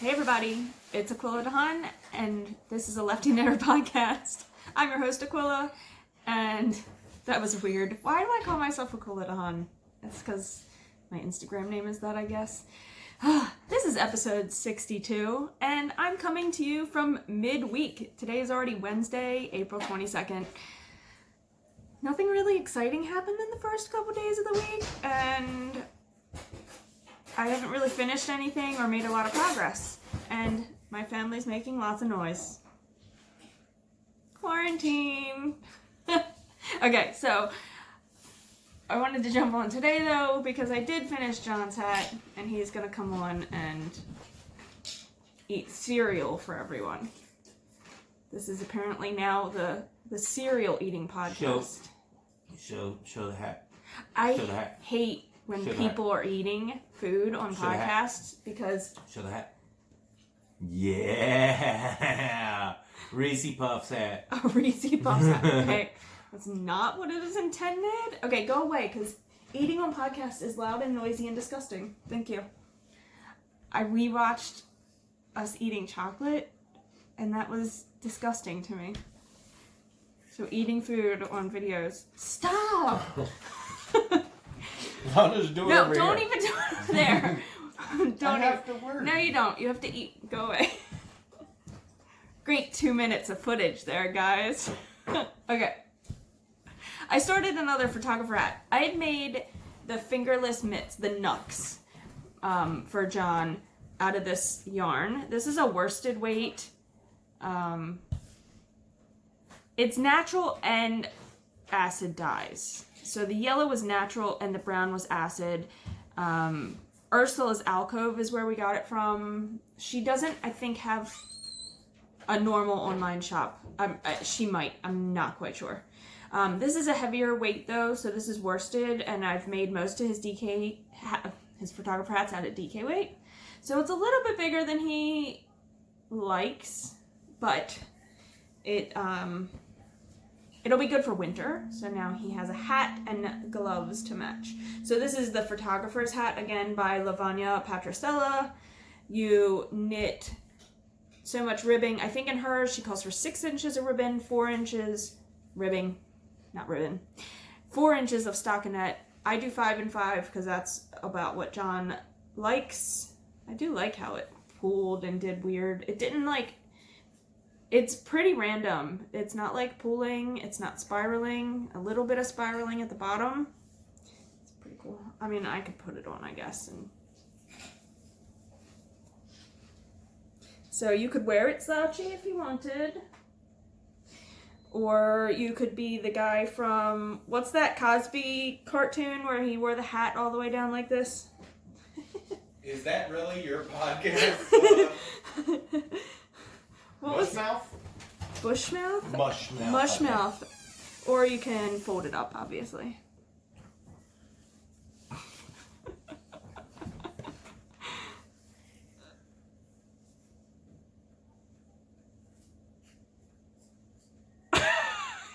Hey everybody, it's aquilladahun, and this is a lefty-knitter podcast. I'm your host, Aquilla, and that was weird. Why do I call myself aquilladahun? It's because my Instagram name is that, I guess. This is episode 62, and I'm coming to you from midweek. Today is already Wednesday, April 22nd. Nothing really exciting happened in the first couple days of the week, and I haven't really finished anything or made a lot of progress. And my family's making lots of noise. Quarantine. Okay, so I wanted to jump on today though because I did finish John's hat and he's gonna come on and eat cereal for everyone. This is apparently now the cereal eating podcast. Show the hat. I Show the hat. hate when people are eating food on podcasts because... Show the hat. Yeah! Reese Puffs hat. A Reese Puffs hat. Okay. That's not what it is intended. Okay, go away, because eating on podcasts is loud and noisy and disgusting. Thank you. I rewatched us eating chocolate, and that was disgusting to me. So eating food on videos. Stop! I'll just do it No, over don't here. even do it over there. I have to work. No, you don't. You have to eat. Go away. Great 2 minutes of footage there, guys. Okay. I started another photographer hat. I had made the fingerless mitts, the Nux, for John out of this yarn. This is a worsted weight. It's natural and acid dyes. So the yellow was natural and the brown was acid. Ursula's Alcove is where we got it from. She doesn't, I think, have a normal online shop. She might. I'm not quite sure. This is a heavier weight though, so this is worsted, and I've made most of his his photographer hats out of DK weight. So it's a little bit bigger than he likes, but it'll be good for winter. So now he has a hat and gloves to match. So this is the photographer's hat, again, by Lavanya, Patricella. You knit so much ribbing. I think in hers, she calls for 6 inches of ribbon, 4 inches ribbing, not ribbon, 4 inches of stockinette. I do 5 and 5 because that's about what John likes. I do like how it pulled and did weird. It didn't it's pretty random. It's not like pulling, it's not spiraling, a little bit of spiraling at the bottom. It's pretty cool. I mean, I could put it on, I guess. And so you could wear it slouchy if you wanted. Or you could be the guy from, what's that Cosby cartoon where he wore the hat all the way down like this? Is that really your podcast? Mushmouth? Bushmouth? Mushmouth. Mushmouth. Or you can fold it up, obviously.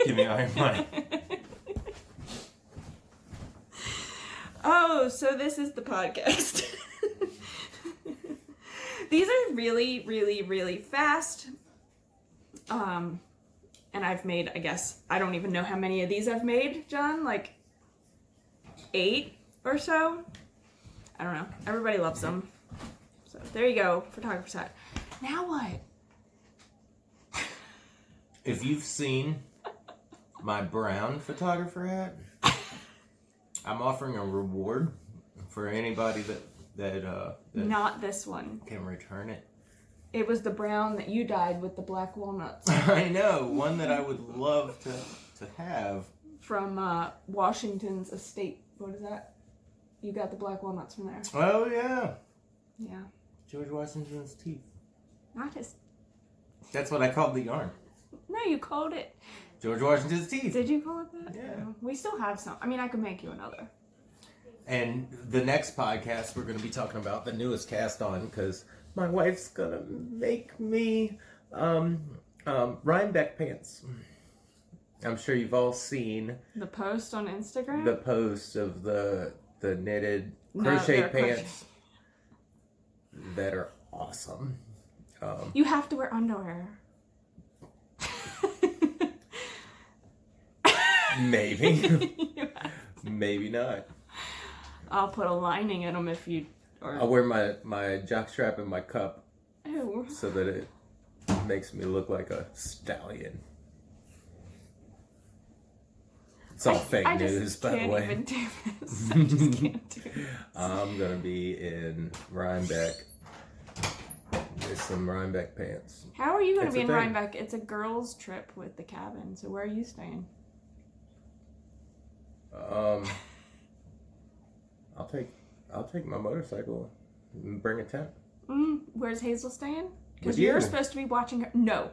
Give me all your money. Oh, so this is the podcast. These are really, really, really fast. And I've made, I guess, I don't even know how many of these I've made, John, like 8 or so. I don't know. Everybody loves them. So there you go, photographer's hat. Now what? If you've seen my brown photographer hat, I'm offering a reward for anybody that Not this one. can return it. It was the brown that you dyed with the black walnuts. I know, one that I would love to have. From Washington's estate. What is that? You got the black walnuts from there. Oh yeah, Yeah. George Washington's teeth. Not his... That's what I called the yarn. No, you called it... George Washington's teeth. Did you call it that? Yeah. No. We still have some. I mean, I could make you another. And the next podcast, we're going to be talking about the newest cast on, because my wife's going to make me Rhinebeck pants. I'm sure you've all seen The post on Instagram? the post of the knitted crochet they're pants that are awesome. You have to wear underwear. Maybe. Maybe not. I'll put a lining in them if you... I'll wear my jockstrap and my cup. Ew. So that it makes me look like a stallion. It's all fake news, by the way. I can't even do this. I just can't do this. I'm gonna be in Rhinebeck. There's some Rhinebeck pants. How are you gonna It's be a in thing. Rhinebeck? It's a girls' trip with the cabin. So where are you staying? I'll take my motorcycle and bring a tent. Where's Hazel staying? Because With you. you're supposed to be watching her. No,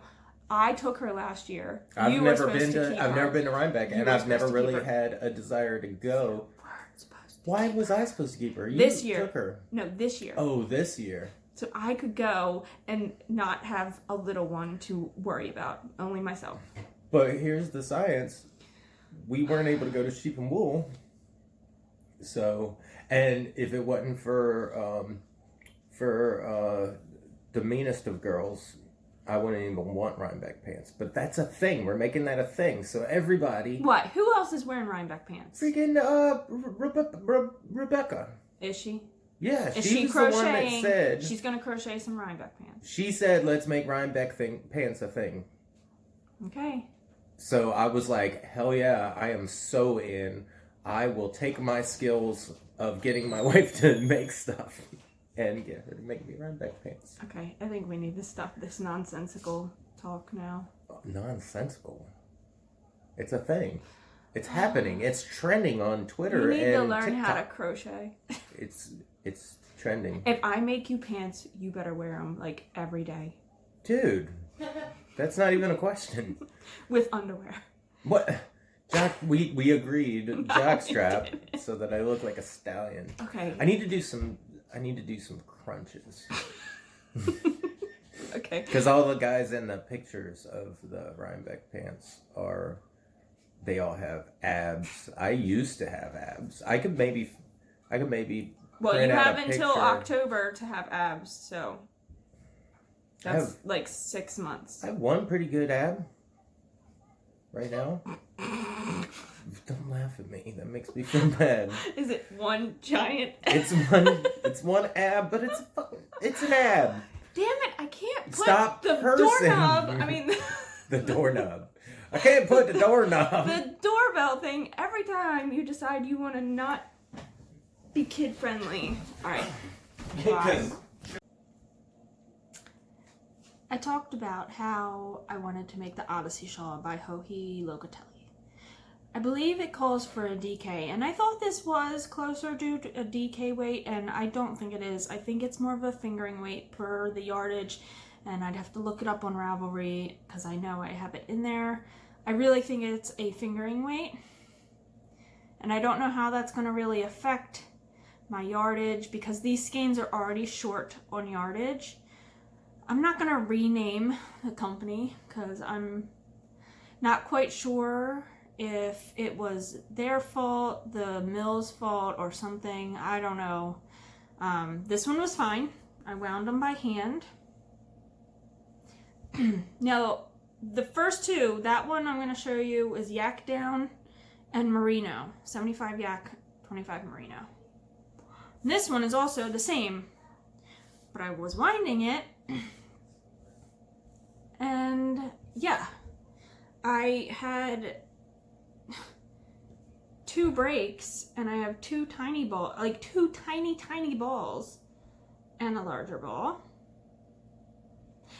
I took her last year. I've You were never supposed been to to keep I've her. never been to Rhinebeck, You and were I've never supposed to keep really her. had a desire to go. We're supposed to. Why was I supposed to keep her? You This year. took her. No, this year. Oh, this year. So I could go and not have a little one to worry about. Only myself. But here's the science. We weren't able to go to Sheep and Wool. So, and if it wasn't for the meanest of girls, I wouldn't even want Rhinebeck pants. But that's a thing. We're making that a thing. So everybody... What? Who else is wearing Rhinebeck pants? Freaking Rebecca. Is she? Yeah, Is she she was the one that crocheting? said... She's gonna crochet some Rhinebeck pants. She said, let's make Rhinebeck pants a thing. Okay. So I was like, hell yeah, I am so in. I will take my skills of getting my wife to make stuff and get her to make me Rhinebeck pants. Okay. I think we need to stop this nonsensical talk now. Nonsensical. It's a thing. It's happening. It's trending on Twitter You need and to learn TikTok. how to crochet. It's trending. If I make you pants, you better wear them like every day Dude, that's not even a question. with underwear. What? Jock, we agreed No, jockstrap we didn't. so that I look like a stallion. Okay. I need to do some crunches. Okay. Because all the guys in the pictures of the Rhinebeck pants they all have abs. I used to have abs. I could maybe Well, print you out have a until picture. October to have abs, so that's like 6 months. I have one pretty good ab right now. Don't laugh at me. That makes me feel bad. Is it one giant? It's one ab, but it's an ab. Damn it! I can't put Stop the cursing. doorknob. I mean, The doorknob. I can't put the doorknob. the doorbell thing. Every time you decide you want to not be kid friendly. All right. Bye. I talked about how I wanted to make the Odyssey shawl by Locatelli. I believe it calls for a DK, and I thought this was closer to a DK weight, and I don't think it is. I think it's more of a fingering weight per the yardage, and I'd have to look it up on Ravelry because I know I have it in there. I really think it's a fingering weight, and I don't know how that's going to really affect my yardage because these skeins are already short on yardage. I'm not going to rename the company because I'm not quite sure if it was their fault, the mill's fault, or something. I don't know. This one was fine. I wound them by hand. Now, the first two, that one I'm going to show you is yak down and merino. 75 yak, 25 merino. And this one is also the same. But I was winding it. And yeah, I had 2 breaks and I have 2 tiny balls, like 2 tiny balls and a larger ball.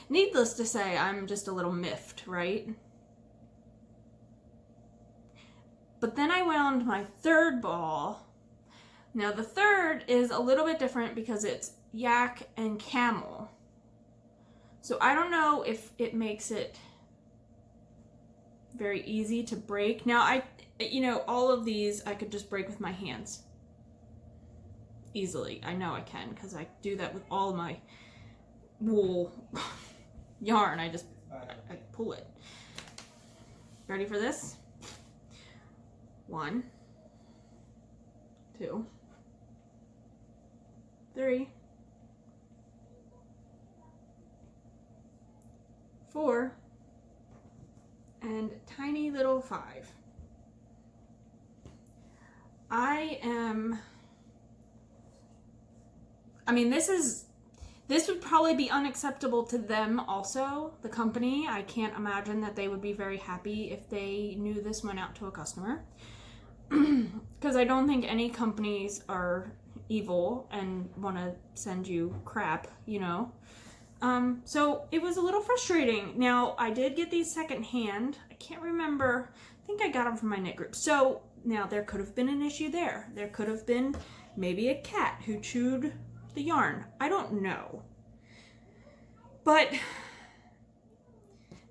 Needless to say, I'm just a little miffed, right? But then I wound my 3rd ball. Now the 3rd is a little bit different because it's yak and camel. So I don't know if it makes it very easy to break. Now all of these I could just break with my hands. Easily. I know I can because I do that with all my wool yarn. I pull it. Ready for this? 1, 2, 3, 4, and tiny little 5. This would probably be unacceptable to them also, the company. I can't imagine that they would be very happy if they knew this went out to a customer. Because I don't think any companies are evil and want to send you crap, you know. So it was a little frustrating. Now, I did get these secondhand. I can't remember. I think I got them from my knit group. So now there could have been an issue there. There could have been maybe a cat who chewed the yarn. I don't know. But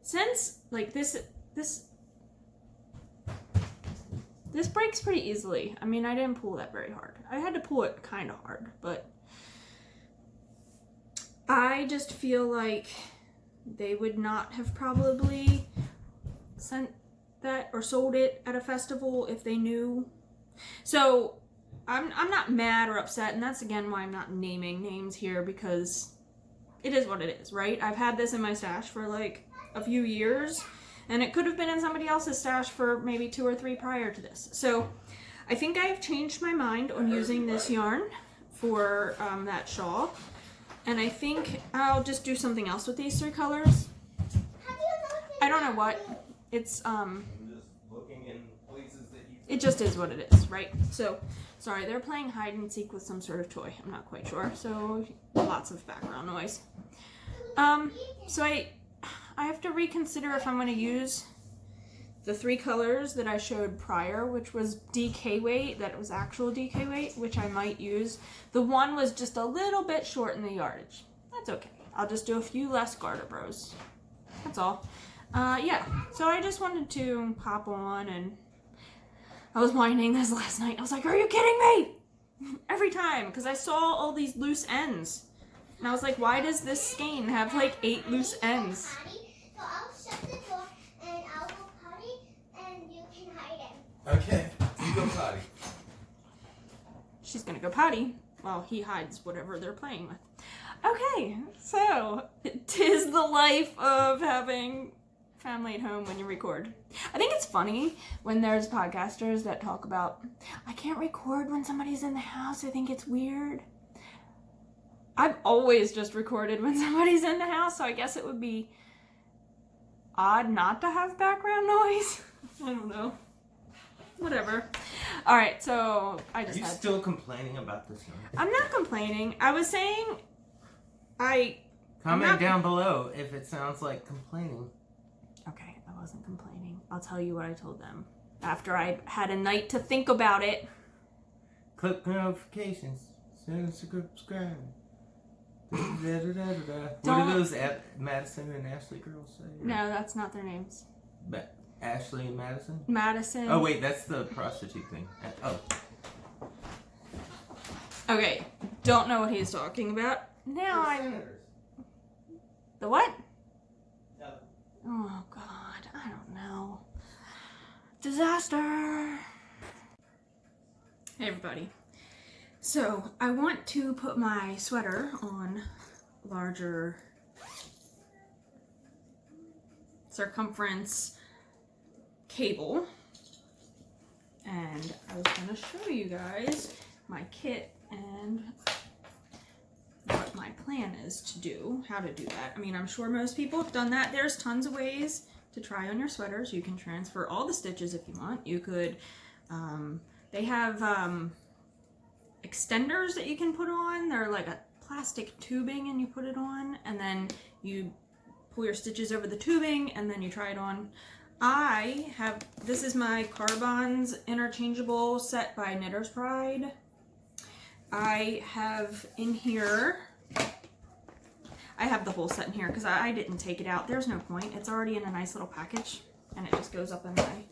since like this breaks pretty easily. I mean, I didn't pull that very hard. I had to pull it kind of hard, but I just feel like they would not have probably sent that or sold it at a festival if they knew. So I'm not mad or upset, and that's again why I'm not naming names here, because it is what it is, right? I've had this in my stash for like a few years, and it could have been in somebody else's stash for maybe 2 or 3 prior to this. So I think I have changed my mind on using this yarn for that shawl, and I think I'll just do something else with these 3 colors. I don't know what. It's I'm just looking in places that you. it just is what it is, right? So, sorry, they're playing hide and seek with some sort of toy. I'm not quite sure. So, lots of background noise. So I have to reconsider if I'm going to use the 3 colors that I showed prior, which was DK weight, that it was actual DK weight, which I might use. The one was just a little bit short in the yardage. That's okay. I'll just do a few less garter rows. That's all. Yeah, so I just wanted to pop on, and I was winding this last night. I was like, are you kidding me? Every time, because I saw all these loose ends. And I was like, why does this skein have like 8 loose ends? So I'll shut the door and I'll go potty and you can hide it. Okay, you go potty. She's gonna go potty while he hides whatever they're playing with. Okay, so 'tis the life of having family at home when you record. I think it's funny when there's podcasters that talk about, I can't record when somebody's in the house. I think it's weird. I've always just recorded when somebody's in the house, so I guess it would be odd not to have background noise. I don't know. Whatever. All right, so I Are just you had still complaining about this one? I'm not complaining. I was saying Comment not- down below if it sounds like complaining. Okay, I wasn't complaining. I'll tell you what I told them after I had a night to think about it. Click notifications. Subscribe. What Don't- do those Madison and Ashley girls say? No, that's not their names. Ashley and Madison? Madison. Oh, wait, that's the prostitute thing. Oh. Okay, don't know what he's talking about. Now I'm... The what? Oh, God. I don't know. Disaster. Hey, everybody. So, I want to put my sweater on larger circumference cable. And I was going to show you guys my kit and what my plan is to do, how to do that. I mean, I'm sure most people have done that. There's tons of ways to try on your sweaters. You can transfer all the stitches if you want. You could, they have extenders that you can put on. They're like a plastic tubing and you put it on and then you pull your stitches over the tubing and then you try it on. This is my Carbons interchangeable set by Knitter's Pride. I have in here, I have the whole set in here because I didn't take it out. There's no point. It's already in a nice little package and it just goes up in my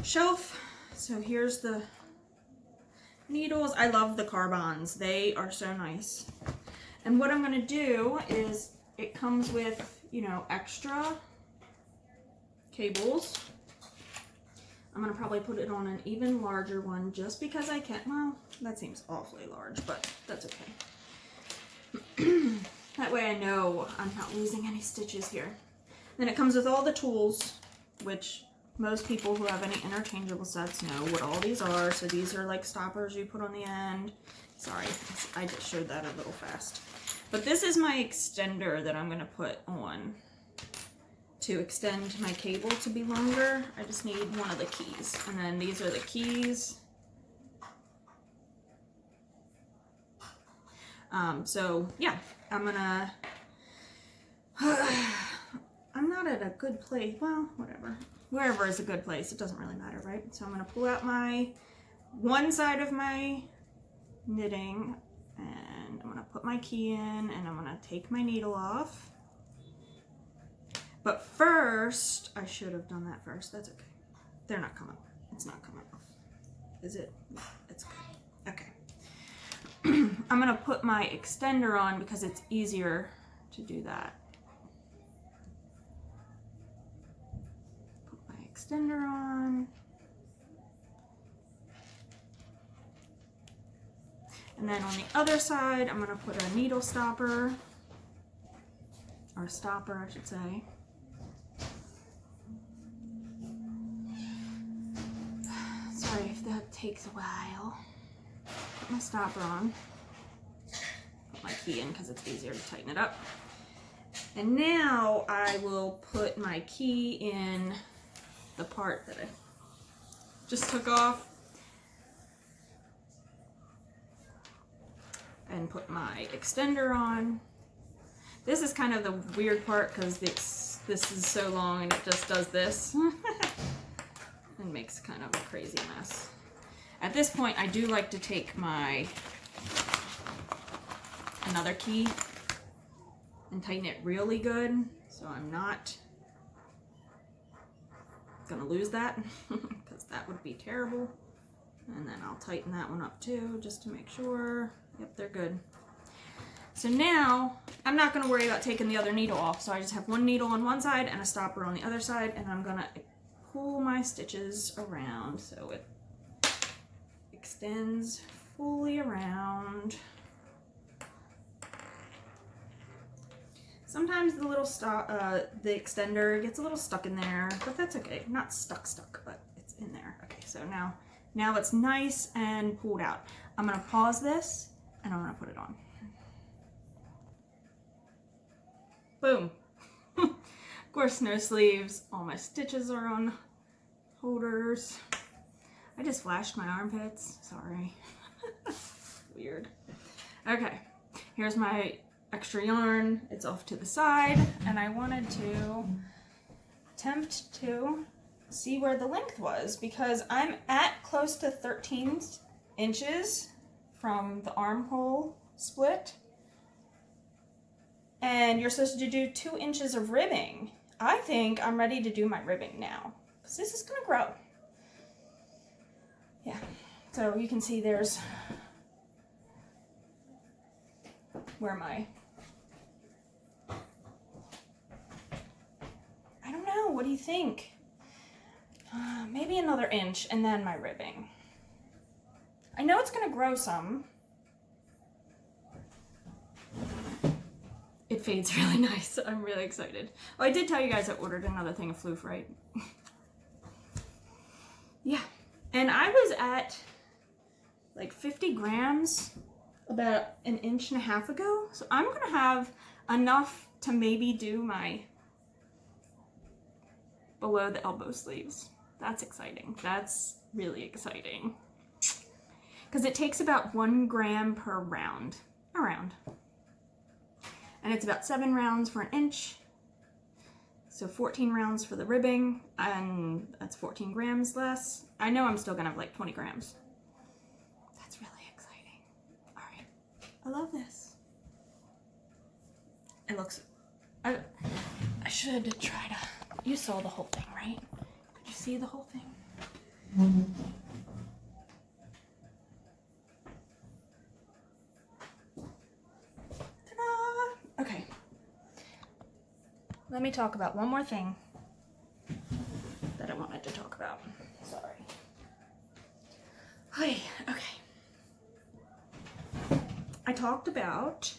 shelf. So here's the needles. I love the Carbons. They are so nice. And what I'm going to do is it comes with, you know, extra cables. I'm going to probably put it on an even larger one just because I can. Well, that seems awfully large, but that's okay. That way I know I'm not losing any stitches here. Then it comes with all the tools, which most people who have any interchangeable sets know what all these are. So these are like stoppers you put on the end. Sorry, I just showed that a little fast. But this is my extender that I'm gonna put on to extend my cable to be longer. I just need one of the keys. And then these are the keys. So yeah, I'm gonna, I'm not at a good place. Well, whatever. Wherever is a good place. It doesn't really matter, right? So I'm gonna pull out my one side of my knitting and I'm gonna put my key in and I'm gonna take my needle off. But first, I should have done that first. That's okay. They're not coming. It's not coming off. Is it? It's okay. Okay. I'm gonna put my extender on because it's easier to do that. Put my extender on. And then on the other side, I'm gonna put a needle stopper, or stopper, I should say. Sorry if that takes a while. Put my stopper on. Put my key in because it's easier to tighten it up. And now I will put my key in the part that I just took off. And put my extender on. This is kind of the weird part because this is so long and it just does this. And makes kind of a crazy mess. At this point, I do like to take my another key and tighten it really good, so I'm not gonna lose that because that would be terrible. And then I'll tighten that one up too, just to make sure. Yep, they're good. So now, I'm not gonna worry about taking the other needle off, so I just have one needle on one side and a stopper on the other side, and I'm gonna pull my stitches around so it extends fully around. Sometimes the little the extender gets a little stuck in there, but that's okay. Not stuck, but it's in there. Okay, so now it's nice and pulled out. I'm gonna pause this and I'm gonna put it on. Boom. Of course, no sleeves. All my stitches are on holders. I just flashed my armpits. Sorry. Weird. Okay, here's my extra yarn. It's off to the side, and I wanted to attempt to see where the length was because I'm at close to 13 inches from the armhole split. And you're supposed to do 2 inches of ribbing. I think I'm ready to do my ribbing now because this is gonna grow. Yeah, so you can see there's where my, I don't know, what do you think? Maybe another inch and then my ribbing. I know it's gonna grow some. It fades really nice. I'm really excited. Oh, I did tell you guys I ordered another thing of floof, right? Yeah. And I was at like 50 grams about an inch and a half ago. So I'm gonna have enough to maybe do my below the elbow sleeves. That's exciting. That's really exciting. Because it takes about 1 gram per round. Around. And it's about 7 rounds for an inch. So 14 rounds for the ribbing, and that's 14 grams less. I know I'm still gonna have like 20 grams. That's really exciting. All right, I love this. It looks, I should try to, you saw the whole thing, right? Could you see the whole thing? Okay, let me talk about one more thing that I wanted to talk about. Sorry. Okay. I talked about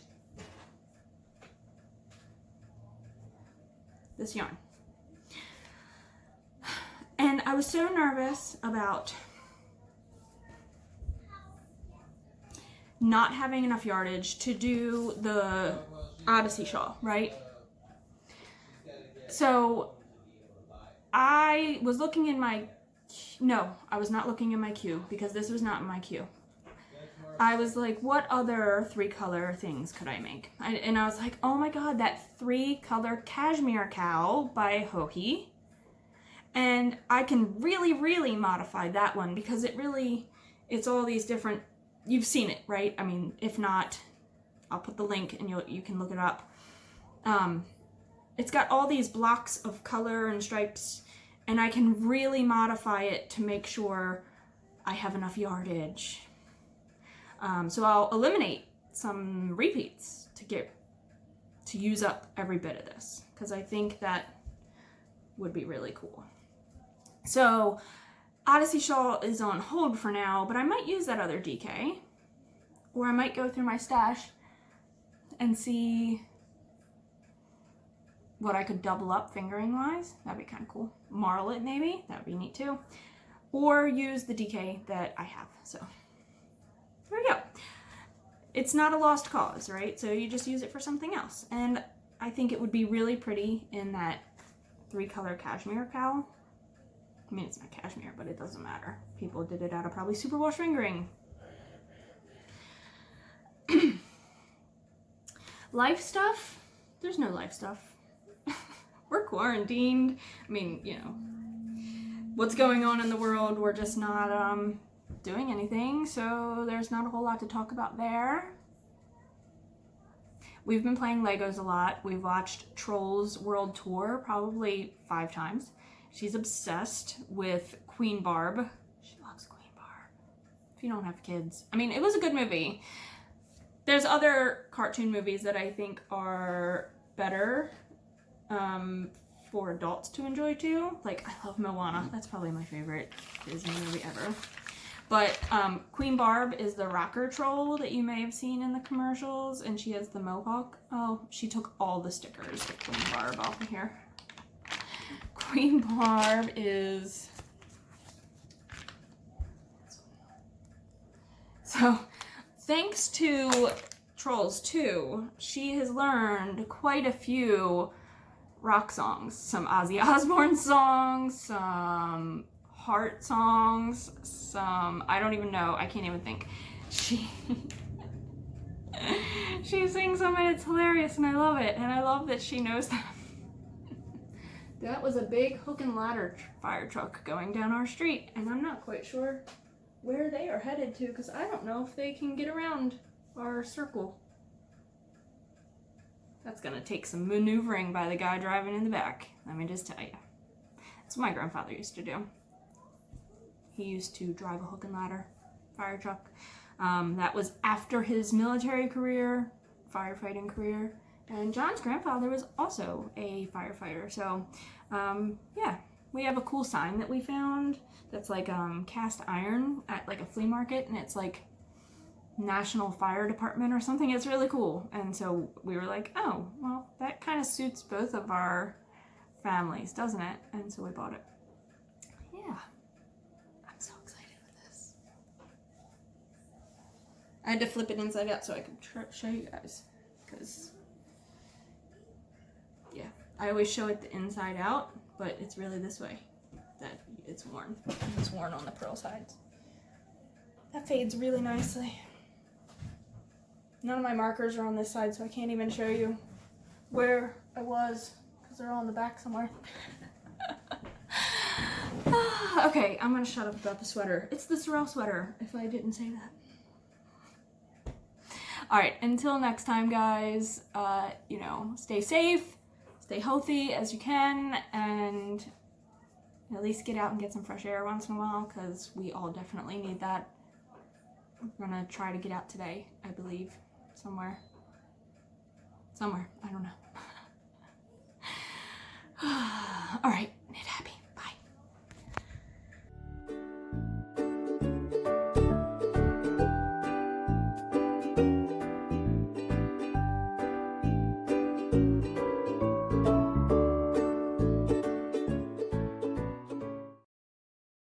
this yarn. And I was so nervous about not having enough yardage to do the Odyssey shawl, right? So I was looking in my, no, I was not looking in my queue because this was not in my queue. I was like, what other 3-color things could I make? And I was like, oh my god, that 3-color cashmere cowl by Joji. And I can really modify that one because it's all these different, you've seen it, right? I mean, if not, I'll put the link and you can look it up. It's got all these blocks of color and stripes, and I can really modify it to make sure I have enough yardage. So I'll eliminate some repeats to use up every bit of this, because I think that would be really cool. So Odyssey shawl is on hold for now, but I might use that other DK, or I might go through my stash and see what I could double up fingering wise. That'd be kind of cool. Marl it maybe, that'd be neat too. Or use the DK that I have, so. There we go. It's not a lost cause, right? So you just use it for something else. And I think it would be really pretty in that 3-color cashmere cowl. I mean, it's not cashmere, but it doesn't matter. People did it out of probably superwash fingering. Life stuff? There's no life stuff. We're quarantined. I mean, you know, what's going on in the world, we're just not, doing anything, so there's not a whole lot to talk about there. We've been playing Legos a lot. We've watched Trolls World Tour probably 5 times. She's obsessed with Queen Barb. She loves Queen Barb. If you don't have kids. I mean, it was a good movie. There's other cartoon movies that I think are better for adults to enjoy too. Like, I love Moana. That's probably my favorite Disney movie ever. But Queen Barb is the rocker troll that you may have seen in the commercials, and she has the mohawk. Oh, she took all the stickers of Queen Barb off of here. Queen Barb is... So, thanks to Trolls 2, she has learned quite a few rock songs. Some Ozzy Osbourne songs, some Heart songs, some, I don't even know, I can't even think. She sings them and it's hilarious and I love it, and I love that she knows them. That was a big hook and ladder fire truck going down our street, and I'm not quite sure where they are headed to because I don't know if they can get around our circle. That's gonna take some maneuvering by the guy driving in the back, let me just tell you. That's what my grandfather used to do. He used to drive a hook and ladder fire truck. That was after his military career, firefighting career. And John's grandfather was also a firefighter. So, yeah, we have a cool sign that we found that's like cast iron at like a flea market, and it's like National Fire Department or something. It's really cool. And so we were like, oh, well, that kind of suits both of our families, doesn't it? And so we bought it. Yeah. I had to flip it inside out so I could show you guys, because, yeah, I always show it the inside out, but it's really this way that it's worn. It's worn on the pearl sides. That fades really nicely. None of my markers are on this side, so I can't even show you where I was, because they're all in the back somewhere. Okay, I'm gonna shut up about the sweater. It's the Sorrel sweater, if I didn't say that. Alright, until next time, guys, you know, stay safe, stay healthy as you can, and at least get out and get some fresh air once in a while, because we all definitely need that. I'm gonna try to get out today, I believe, somewhere, I don't know. Alright.